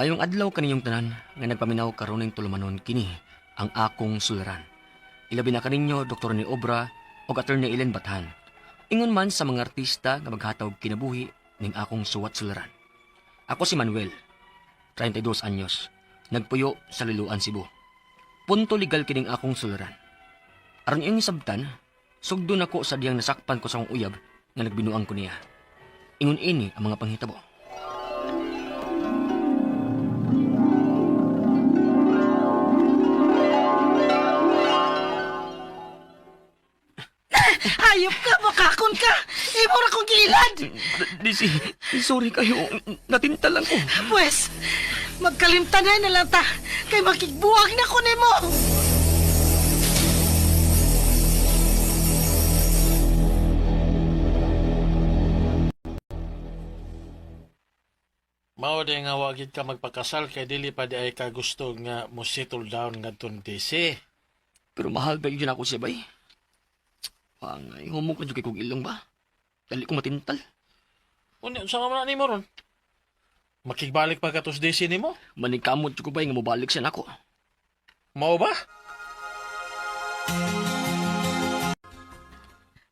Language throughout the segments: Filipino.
Mayong adlaw kaninyong tanan nga nagpaminaw karon ning tulumanon kini ang akong suliran. Ilabi na kaninyo Dr. ni Obra o Attorney Ellen Bathan. Ingon man sa mga artista nga maghatag kinabuhi ning akong suwat suliran. Ako si Manuel, 32 anyos, nagpuyo sa Liloan, Cebu. Punto legal kining akong suliran. Aron iyong sabtan, sugdon ako sa diyang nasakpan ko sa akong uyab nga nagbinuang ko niya. Ingon ini ang mga panghitabo. Hayop ka, makakon ka! Imo ra kong gilad! Disi, sorry kayo. Natinta lang ko. Pwes, magkalimtanay na lang ta, kay makigbuwag na ko nimo! Mao di nga wagid ka magpakasal kay dili pa di ay ka gusto nga mo settle down ngadtong DC. Pero mahal ba yun ako siya, bay? Pangay, humok na dyan kay kong ilong ba? Dali ko matintal. Unya sa man nimo ron? Makigbalik pa ka tos DC nimo? Manikamot ko ba nga mabalik siya nako? Mao ba?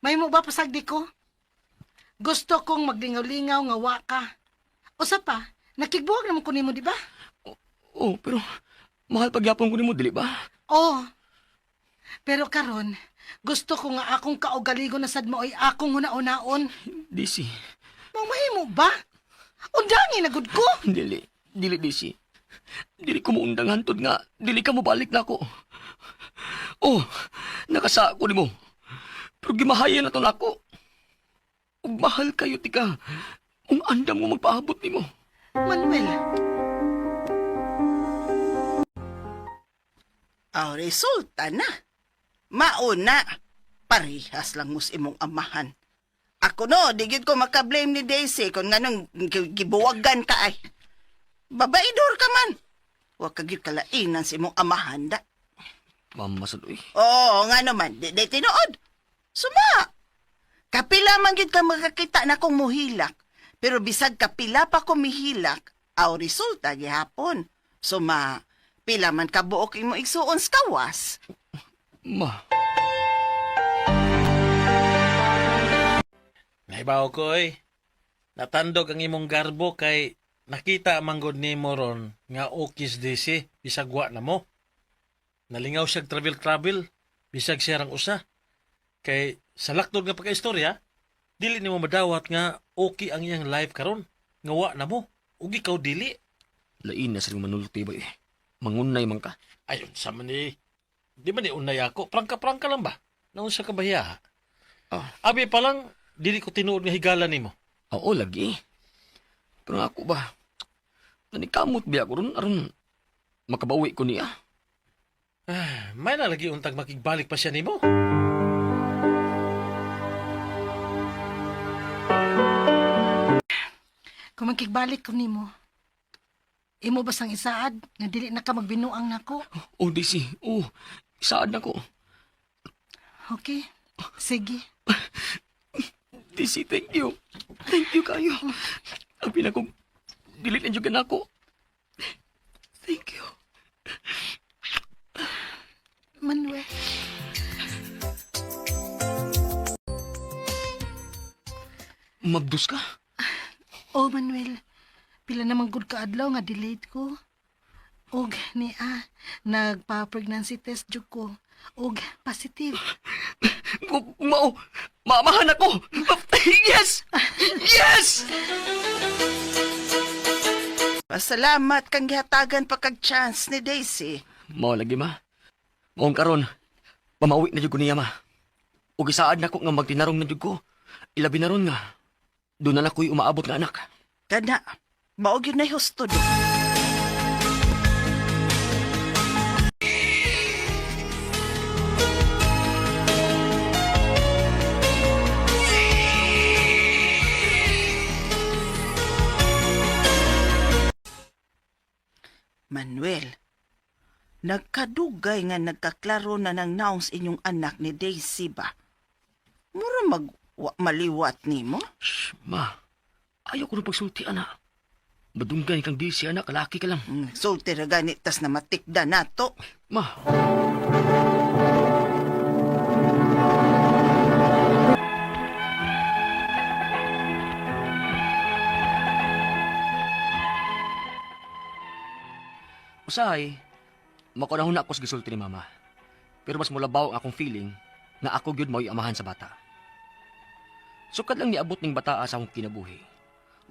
May mo ba pasagdi ko? Gusto kong maglingaw-lingaw nga wa ka. Usa pa, nakigbuwag naman ko nimo, di ba? Oh, pero mahal pagyapon ko ni mo, dili ba? Oo. Pero karon, gusto ko nga akong kaugaligo na sad mo ay akong huna-unaon. Disi, Mao mahimo ba? Undangin na gud ko. dili, Disi. Dili ko mo undang hantod nga, dili ka mo balik na ako. Oh, nakasa ko ni mo. Pero gimahayan na to na ako. Ug mahal kayo, tika. Kung andam mo magpaabot ni mo. Manuel, resulta na. Mauna, parihas lang mus imong amahan. Ako no, di gyud ko makablame ni Daisy kung nganong gibuwagan ka ay. Babaidor ka man. Wa ka gyud kalainan sa imong amahan da. Mamasadoy. Oo, nga naman, di tinuod. Suma. Kapila man gyud ka makakita na kong muhilak. Pero bisag kapila pa ko mihilak, aw resulta gihapon. Suma, pila man ka buok imo igsuon sa kawas. Ma, Nahibaw ko natandog ang imong garbo kay nakita manggod nimo ron nga okis DC bisag wa na mo. Nalingaw siyag travel bisag siyang usa. Kay sa lakdod nga pagkaistorya, dili nimo madawat nga okay ang iyang life karon. Nga wa na mo. Ug ikaw dili. lain na sa ring manulti ba eh. Mangunay man ka. Ayon sa man di man ni unay ako. Prangka-prangka lang ba? Naun sa kabahiya. Abi pa lang, dili ko tinuod nga higala nimo. Oo, lagi. Pero ako ba, nanikamot biya ko ron, aron makabawi ko niya. May nalagi untag makigbalik pa siya nimo. kung magkigbalik ko nimo, imo ba sang isaad nga dili na ka magbinuang nako? Oh, Disi, isaad na ko. Okay, sige. Disi, thank you. Thank you kayo. Ang pinakong dilit na dyan ako. Thank you. Manuel, Magdus ka? oh Manuel, pila namang good ka adlaw nga delayed ko. Og nagpa-pregnancy test jud ko. Og positive. Maamahan ako! Yes! Yes! Pasalamat kang gihatagan pa kag chance ni Daisy. Mao lagi, ma. Maong karon, pamawi na jud ko niya, ma. Ug isaad na ko nga magtinarong na jud ko. Ilabi na ron nga. Doon na ko'y umaabot nga anak. Kana, maog yun na husto do. Manuel, nagkadugay nga nagkaklaro na ng naong inyong anak ni Daisy ba? Mura maliwat ni mo? Shh, ma. Ayaw ko na pagsulti, anak. Madunggay kang Daisy, anak. Kalaki ka lang. Sulti ra gani tas na matikda nato. Ma, usahay, makunahon na ako sa gisulti ni mama. Pero mas mulabaw ang akong feeling na ako gyud mao'y amahan sa bata. Sukad lang niabot ning bata sa akong kinabuhi.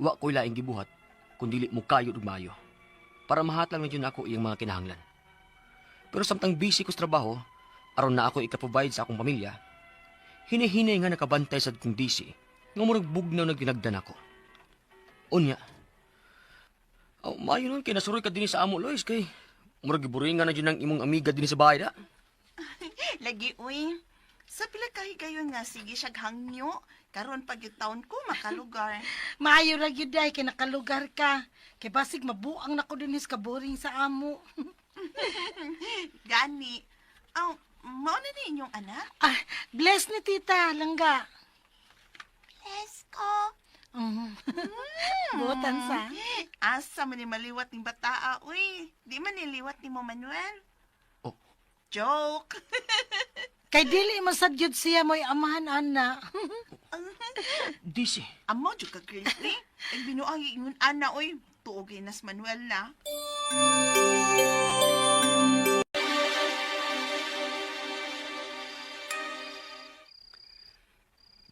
Wa ko'y laing gibuhat, kundi mo kayo ug maayo. Para mahatlang medyo na ako iyang mga kinahanglan. Pero samtang busy ko sa trabaho, aron na ako ikaprovide sa akong pamilya, hinihinay nga nakabantay sa kong DC, nga murag bugnaw na ginagdan ako. Unya, maayo nun kay nasuroy ka din sa amo, Lois, kay murag giburingan na dyan ang imong amiga din sa bahay da. Lagi uy. Sa pila kahigayon nga sige siya hangyo. Karon pag yung taon ko makalugar. Maayo ra gyud day kay nakalugar ka. Kay basig mabuang nako dinis ka boring sa amo. Gani. Aw, mao na ni inyong anak? Ah, bless ni tita, langga. Bless ko. Butan sa. Asa man ni maliwat ning bataa, uy. Di man niliwat ni mo Manuel. Oh. Joke. Kay dili masadyod siya mo'y amahan ana. DC, Amo jud ka crazy. Ay binuang ingon ana oy. Tuogay nas Manuel na.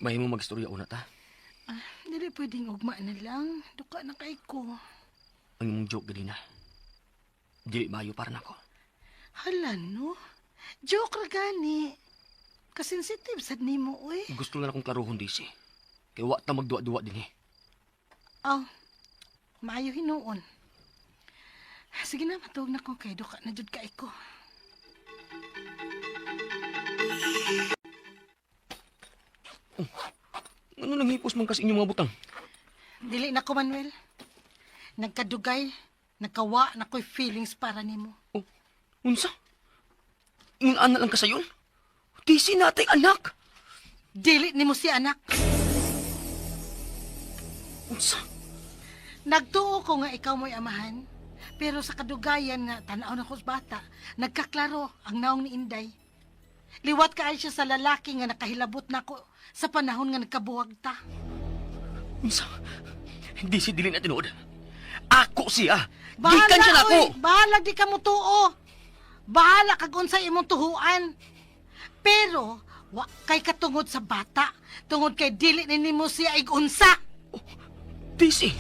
mahimo magstorya una ta. Dili pwedeng ugma na lang. Duka na kay ko. Ang imong joke ganina. Dili maayo para nako. Hala no. Joke ra gani. Kasensitive sad nimo uy. Gusto na akong klaruhon, DC. Kay wa ta magduwa-duwa din eh. Aw. Maayo hinuon. Sige na matuog na ko kay duka na jud kay ko. Ano nang hipos man kasi inyong mga butang? Dili na ko Manuel. Nagkadugay, nagkawa na ko'y feelings para nimo. Oh, unsa? Ingon ana lang ka sayon? DC natay anak. Dili nimo si anak. Unsa? Nagtuo ko nga ikaw mo'y amahan. Pero sa kadugayan nga tanaw na ko sa bata, nagkaklaro ang naong ni Inday. Liwat ka ay siya sa lalaki nga nakahilabot na ko sa panahon nga nagkabuwag ta. Unsa? DC dili na tinuod. Ako siya. Gikan siya nako. oy, bahala di ka mo tuo. Bahala kag unsay imong tuhuan. Pero wa kay katungod sa bata, tungod kay dili ni nimo siya ig unsa. DC.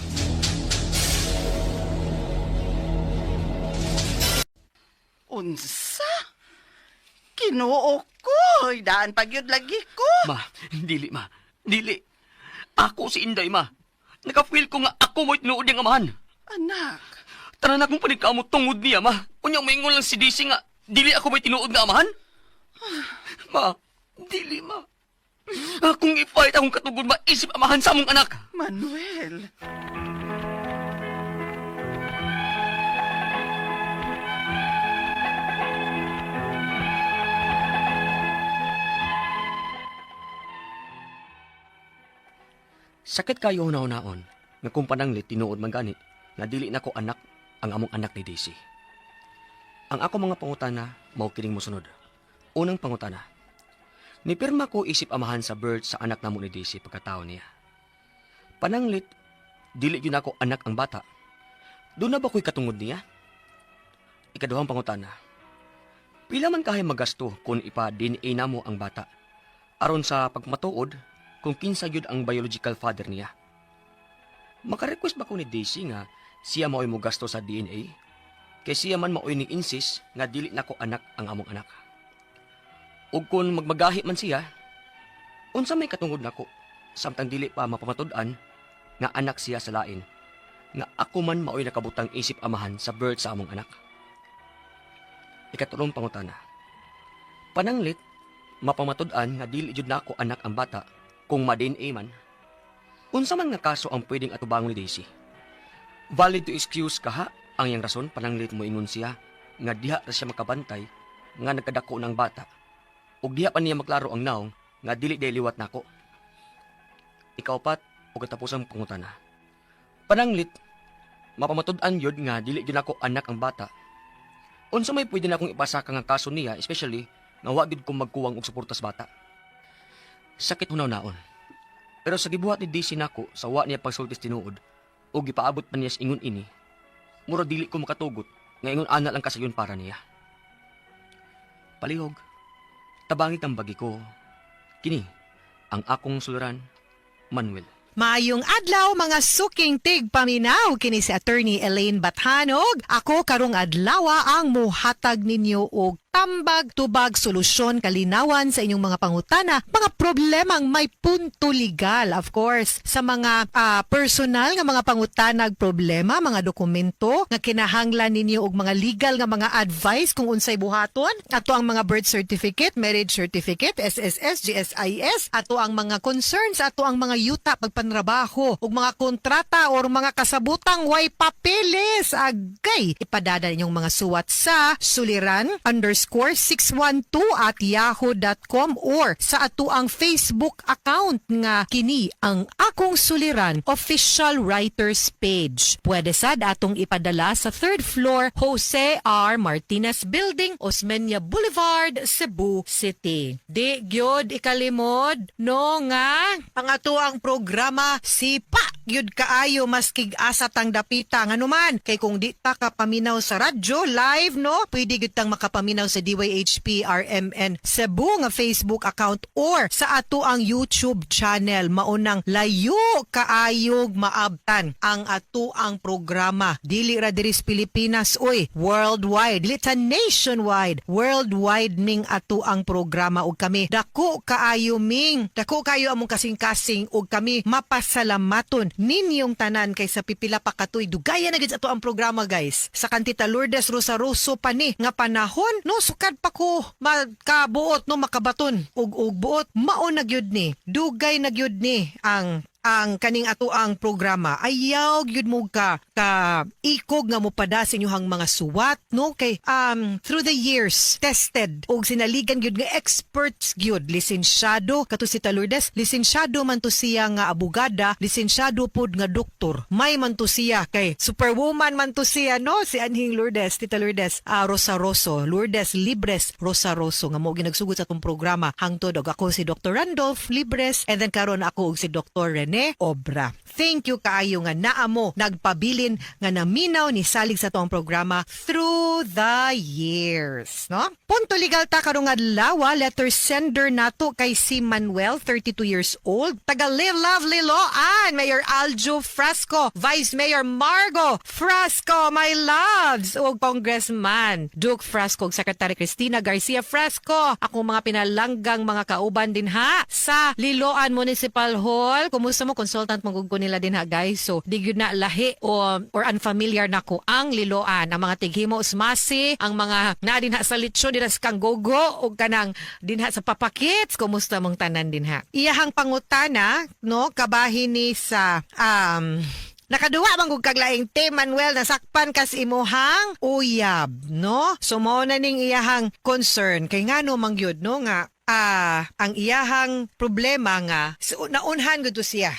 Unsa? Kinuo ko. Daan pagyud lagi ko. Ma, dili ma. Dili. Ako si Inday ma. Naka-feel ko nga ako mo'y tinuod niyang amahan. Anak. Tanan akong panigkamot tungod niya ma. Unyang maingon lang si DC nga dili ako mo'y tinuod nga amahan. Ma, dili ma. Akong i-fight akong katugod maisip amahan sa among anak. Manuel. Sakit kayo hunahon nga kung pananglit tinuod man gani nga dili nako anak ang among anak ni Daisy. Ang ako mga pangutana mao kining mosunod. Unang pangutana. Nipirma ko isip amahan sa birth sa anak namo ni Daisy pagkatao niya. Pananglit dili gyud nako anak ang bata. Doon na ba ko'y katungod niya? Ikaduhang pangutana. Pila man kahay magasto kung ipa-DNA namo ang bata aron sa pagmatuod kung kinsa gyud ang biological father niya. Maka-request ba ko ni Daisy nga siya mao'y mo gasto sa DNA? Kay siya man mao'y ni insist nga dili nako anak ang among anak. Ug kung magmagahi man siya, unsa may katungod nako samtang dili pa mapamatud-an nga anak siya sa lain, nga ako man mao'y nakabutang isip amahan sa birth sa among anak. Ikatulong pangutana. Pananglit, mapamatud-an nga dili jud nako anak ang bata kung ma-DNA man. Unsa man nga kaso ang pwedeng atubangon ni Daisy? Valid to excuse kaha ang iyang rason pananglit mo ingon siya nga diha ra siya makabantay nga nagkadako ng bata ug diha pa niya maklaro ang naong nga dili liwat nako. Ikaw pat o katapusang pangutana. Pananglit Mapamatud-an yun nga dili gyud ako anak ang bata. Unsa may pwede na akong ipasaka nga kaso niya, especially nga wa gid ko magkuwang og suporta sa bata. Sakit hunaw naon. Pero sa gibuhat ni DC nako sa wa niya pagsultis tinuod o gipaabot pa niya sa ingon ini, mura dili ko makatugot nga ingon ana lang kasayon para niya. Palihog, tabangi kang bagi ko. Kini, ang akong suliran, Manuel. Maayong adlaw mga suking tigpaminaw kini si Attorney Elaine Bathanog. Ako karong adlawa ang muhatag ninyo og tambag, tubag, solusyon, kalinawan sa inyong mga pangutana, mga problemang may punto legal, of course, sa mga personal nga mga pangutanag problema, mga dokumento nga kinahanglan ninyo og mga legal nga mga advice kung unsay buhaton. Ato ang mga birth certificate, marriage certificate, SSS, GSIS, ato ang mga concerns, ato ang mga yuta pagpanrabaho ug mga kontrata or mga kasabutang way papeles. Agay, ipadada ninyong mga suwat sa suliran_612@yahoo.com or sa ato ang Facebook account nga kini ang Akong Suliran official writers page. Pwede sad atong ipadala sa 3rd floor Jose R. Martinez Building, Osmeña Boulevard, Cebu City. Di gyud ikalimod no nga ang ato ang programa sipa gyud kaayo maskig asa tang dapita nganuman kay kung di ta ka paminaw sa radyo live no pwede gyud tang makapaminaw sa DYHP RMN Cebu nga Facebook account or sa ato ang YouTube channel. Maunang layo kaayog maabtan ang ato ang programa. Dili ra diri sa Pilipinas, oy, worldwide. Dili ta nationwide. Worldwide ming ato ang programa ug kami dako kaayo ming, dako kayo among kasing-kasing ug kami mapasalamaton ninyong tanan kay sa pipila pa katuy dugayan na gid ato ang programa guys. Sa kantita Lourdes Rosaroso pa ni nga panahon no sukad pa ko makabuot no makabaton ug buot mao na gyud ni dugay na gyud ni ang kaning ato ang programa. Ayaw gyud mo ka ikog nga mo pada sa inyong mga suwat no kay through the years tested og sinaligan gyud nga experts gyud lisensyado kato si Lourdes lisensyado man to siya nga abogada, lisensyado pod nga doktor, may man to siya kay superwoman man to siya no si Anhing Lourdes, Tita Lourdes Rosaroso, Lourdes Libres Rosaroso nga mo ginagsugot sa atong programa hangtod og ako si Dr. Randolph Libres and then karon ako og si Dr. Rene Obra. Thank you kaayo nga naa mo nagpabilin nga naminaw ni salig sa tuang programa through the years, no? Punto legal ta karong adlaw, letter sender nato kay si Manuel, 32 years old, taga Live Lovely Loan, Mayor Aljo Frasco, Vice Mayor Margo Frasco, my loves, ug Congressman Duke Frasco, ug Secretary Cristina Garcia Frasco, ako mga pinalanggang mga kauban din ha sa Liloan Municipal Hall. Kumusta mo, consultant magugko nila din ha guys. So di gyud na lahi or unfamiliar nako ang Liloan, ang mga tighimo usmasi, ang mga na din ha sa litsyon din sa Kanggogo o kanang din ha sa Papakits. Kumusta mong tanan din ha. Iyahang pangutana no kabahin ni sa nakaduwa man kog kaglaing te Manuel nasakpan kas imuhang uyab no. So mao na ning iyahang concern kay ngano man gyud no nga ang iyahang problema nga naunhan gud to siya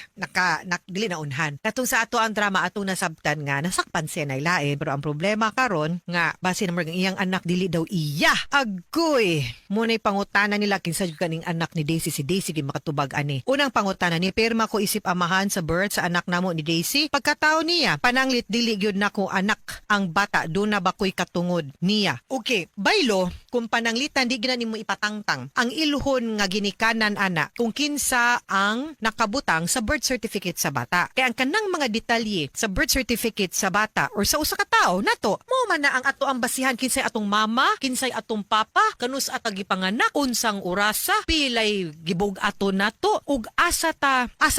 dili naunhan katong sa ato ang drama atong nasabtan nga nasakpan siya nay lain pero ang problema karon nga base na ang iyang anak dili daw iya agoy mo nay pangutana nila kinsa jud kaning anak ni Daisy si Daisy gid makatubag ani. Unang pangutana ni pirma ko isip amahan sa birth sa anak namo ni Daisy pagkataon niya pananglit dili gyud nako anak ang bata do na ba koy katungod niya. Okay baylo kung pananglitan di gyud nimo ipatangtang ang iluhon nga ginikanan ana kung kinsa ang nakabutang sa birth certificate sa bata. Kaya ang kanang mga detalye sa birth certificate sa bata or sa usa ka tawo nato mo man na ang ato ang basihan kinsay atong mama, kinsay atong papa, kanus ata gipanganak, unsang orasa, pilay gibog ato nato ug asa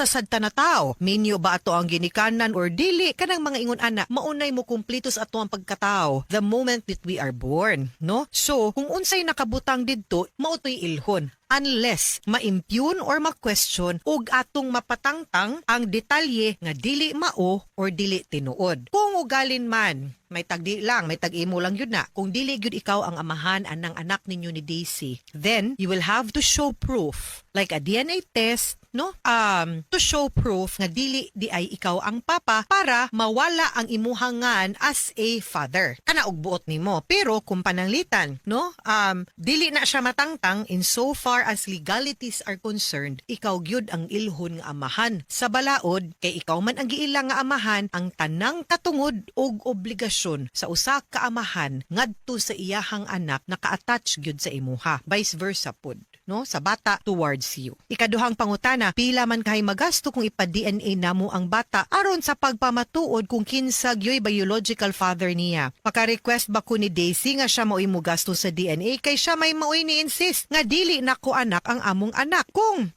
sad ta na tawo. Minyo ba ato ang ginikanan or dili kanang mga ingon ana maunay mo kumpleto sa ato ang pagkatao the moment that we are born, no? So kung unsay nakabutang didto mao toy ilhon unless ma-impugn or ma-question ug atong mapatangtang ang detalye nga dili mao or dili tinuod. Kung ugalin man may tagdi lang, may tag-imo lang yun na. Kung dili gyud ikaw ang amahan anang anak ninyo ni Daisy, then you will have to show proof like a DNA test no? To show proof nga dili di ay ikaw ang papa para mawala ang imuhangan as a father. Kana og buot nimo. Pero kung pananglitan, no? Dili na siya matangtang in so far as legalities are concerned, ikaw gyud ang ilhon nga amahan. Sa balaod kay ikaw man ang giilang nga amahan, ang tanang katungod og obligasyon sa usa ka amahan ngadto sa iyahang anak naka-attach gyud sa imuha. Vice versa pud, no? Sa bata towards you. Ikaduhang pangutana, pila man kahay magasto kung ipa-DNA namo ang bata aron sa pagpamatuod kung kinsa gyoy biological father niya. Maka-request ba ko ni Daisy nga siya mao'y mo gasto sa DNA kay siya may mao'y ni-insist nga dili nako anak ang among anak. Kung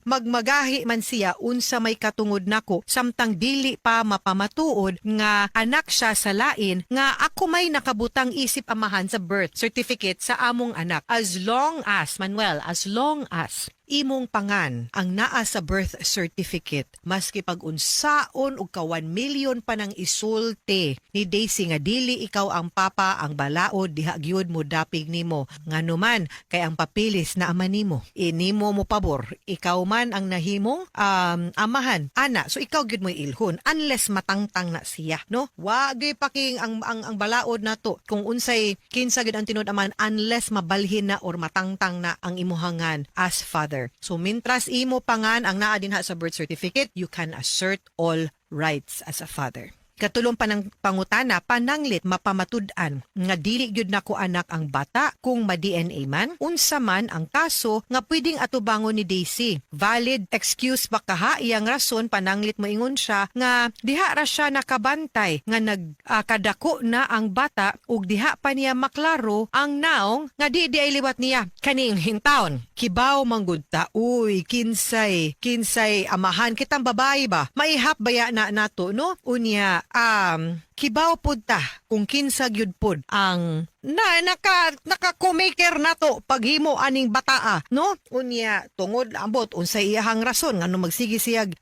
magmagahi man siya unsa may katungod nako samtang dili pa mapamatuod nga anak siya sa lain nga ako may nakabutang isip amahan sa birth certificate sa among anak. As long as, Manuel, as long as imong pangan ang naa sa birth certificate, maski pag-unsaon og ka 1 million pa nang isulti ni Daisy nga dili ikaw ang papa, ang balaod diha gyud mo dapig nimo. Nganuman kay ang papilis na ama nimo, inimo mo pabor, ikaw man ang nahimong amahan ana, so ikaw gyud mo ilhon unless matangtang na siya, no? Wagi paking ang balaod nato kung unsay kinsa gyud ang tinud aman unless mabalhin na or matangtang na ang imuhangan as father. So mintras imo pangan ang naa dinha sa birth certificate, you can assert all rights as a father. Katulong pa ng pangutana, pananglit mapamatud-an nga dili gyud nako anak ang bata kung ma-DNA man, unsa man ang kaso nga pwedeng atubangon ni Daisy. Valid excuse ba kaha iyang rason pananglit mo ingon siya nga diha ra siya nakabantay nga nagkadako na ang bata ug diha pa niya maklaro ang naong nga di ay liwat niya kaning hintawon. Kibaw manggud ta, uy, kinsay amahan kitang babae ba? Maihap baya na nato, no? Unya kibaw pud ta kung kinsa gyud pud ang naka-co-maker nato paghimo aning bataa, no? Unya tungod ambot unsay iyahang rason ngano magsige siyag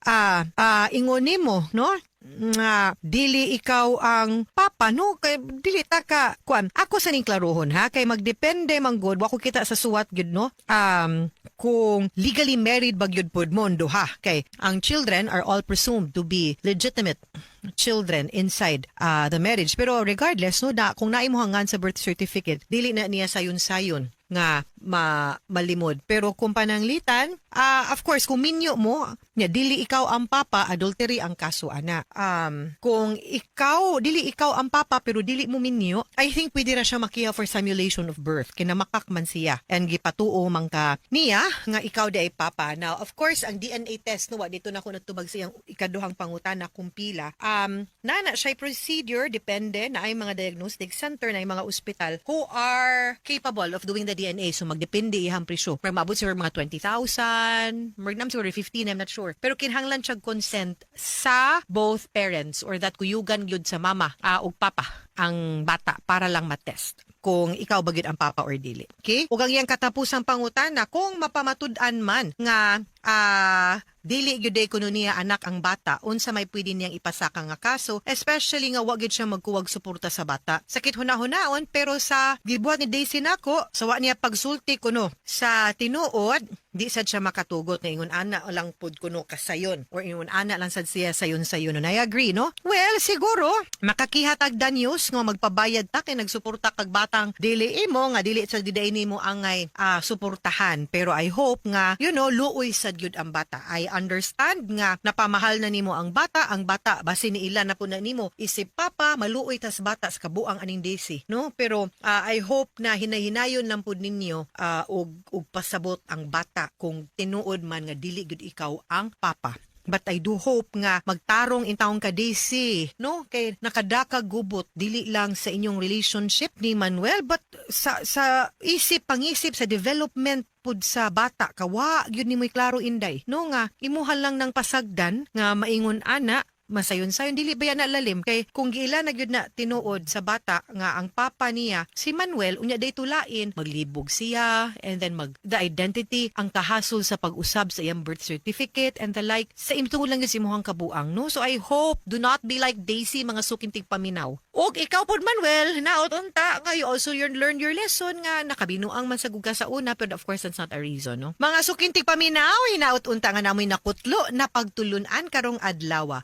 ingon nimo, no? Nga dili ikaw ang papa, no? Kay dili ta ka kuan. Ako sa ning klarohon ha, kay magdepende manggod wa ko kita sa suwat gyud, no? Kung legally married ba gyud pud mo duha, kay ang children are all presumed to be legitimate children inside the marriage. Pero regardless, no, kung naimuhangan sa birth certificate, dili na niya sayon-sayon nga malimod. Pero kung pananglitan, of course, kung minyo mo, dili ikaw ang papa, adultery ang kaso, ana. Kung dili ikaw ang papa, pero dili mo minyo, I think pwede na siya makiya for simulation of birth. Kinamakak man siya. And gipatuo man ka niya, nga ikaw di ay papa. Now, of course, ang DNA test, no, dito na ako natubag siyang ikaduhang pangutana kung pila. Nana siya procedure, depende na ay mga diagnostic center, na ay mga ospital who are capable of doing the DNA. So, magdepende ihang presyo. Pero maabot siguro mga 20,000, magdam siguro 15, I'm not sure. Pero kinahanglan siya consent sa both parents or that kuyugan gyud sa mama o papa ang bata para lang matest kung ikaw ba gyud ang papa or dili. Okay? Ug ang iyang katapusang pangutana, kung mapamatud-an man nga dili gyud kuno niya anak ang bata, unsa may pwede niyang ipasaka nga kaso, especially nga wa gyud siya magkuwag suporta sa bata. Sakit hunahunahon, pero sa gibuhat ni Daisy nako, sa wa niya pagsulti kuno sa tinuod, di sad siya makatugot nga ingon ana lang pud kuno kasayon or ingon ana lang sad siya sayon-sayon. I agree, no? Well, siguro makakihatag da news nga magpabayad ta kay nagsuporta kag batang dili imo nga dili sa diday nimo angay suportahan. Pero I hope nga luoy sad gyud ang bata. I understand nga napamahal na nimo ang bata basin ni ilan na po na nimo isip papa maluoy tas bata sa kabuang aning Daisy, no? Pero I hope na hinay-hinayon lang pud ninyo og pasabot ang bata kung tinuod man nga dili gud ikaw ang papa. But I do hope nga magtarong intawong ka Daisy, no? Kay nakadaka gubot dili lang sa inyong relationship ni Manuel but sa pangisip sa development pud sa bata kawa gyud nimoy klaro inday, no, nga imuhal lang ng pasagdan nga maingon ana masayon-sayon dili ba yan nalalim kay kung giila na gyud na tinuod sa bata nga ang papa niya si Manuel unya day tulain maglibog siya and then the identity ang kahasol sa pag-usab sa iyang birth certificate and the like sa imtungod lang si imuhang kabuang no. So I hope do not be like Daisy mga sukintig paminaw. Og ikaw pod Manuel naot unta nga you also learn your lesson nga nakabinuang man sa guga sa una pero of course that's not a reason no. Mga sukintig paminaw hinaot unta nga namoy nakutlo na pagtulunan karong adlaw.